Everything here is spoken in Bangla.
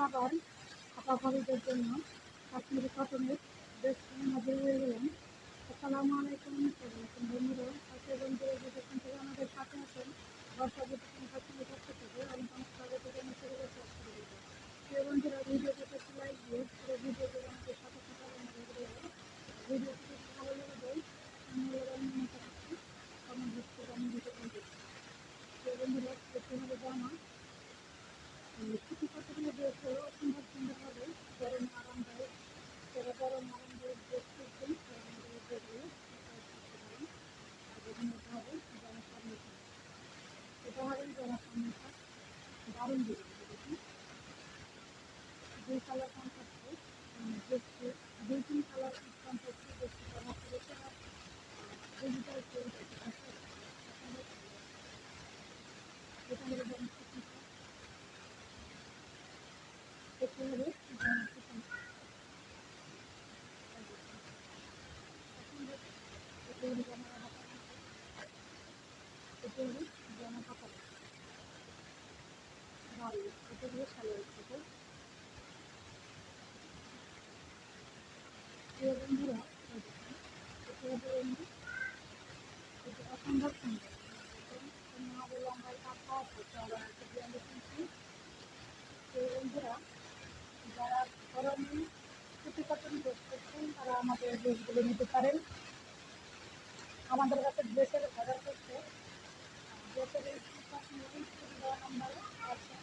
আবার আপা ভাবিদের জন্য কাশ্মীরি কটনের ড্রেস কিনে হাজির হয়ে গেলাম। আসসালামু আলাইকুম, কেমন আছেন বন্ধুরা? আজকে বন্ধুরা যেখান থেকে আমাদের সাথে আছেন বর্ষা বিদ্যুৎ কাশ্মীরি পক্ষ থেকে অনেক অনেক স্বাগত জানিয়ে শুরু করতে আজকে ভিডিও। প্রিয় বন্ধুরা, ভিডিওটিতে একটি লাইক দিয়ে পুরো ভিডিওটি আমাদের সাথে থাকার অনুরোধ রইল। ভিডিওটি যদি ভালো লেগে যায় মূল্যবান মতামতটি কমেন্ট বক্সে জানিয়ে দিতে ভুলবেন না। প্রিয় বন্ধুরা, দেখতে হবে জামা সুতি কটনের ড্রেস হলো সুন্দর সুন্দরভাবে গরমে আরামদায়ক। যারা গরমে আরামদায়ক ড্রেস কিনছেন তারা আমাদের এই ড্রেসগুলো করতে পারেন। আর বিভিন্ন হবে জামার সামনে থাক, এটা হবে জামার সামনে থাক, দারুণ ডিজাইন। দেখুন দুই কালার কন্ট্রাস্টে ড্রেসটি, দুই তিন কালার কন্ট্রাস্টে ড্রেসটি জামা করেছে। আর ডিজিটাল প্রিন্ট আছে, এটা হলো জামার সামনে থাক, এটা হলো জামার সামনে থাক, এটা হলো জামার হাতার অংশ, এটা হলো জামা কাপড় দারুণ। এটা হলো সালোয়ার কাপড়। প্রিয় বন্ধুরা, দেখুন এটা হলো এমনি, এটা অসম্ভব সুন্দর। দেখুন না বলে আমরা কাপড় আমরা একটা ব্র্যান্ডে কিনছি। প্রিয় বন্ধুরা, যারা গরমে সুতি কটন ড্রেস করছেন তারা আমাদের ড্রেসগুলো নিতে পারেন। আমাদের কাছে ড্রেসের অর্ডার করতে ড্রেসের স্ক্রিনশট নিয়ে স্ক্রিনে দেওয়া নাম্বারে হোয়াটসঅ্যাপ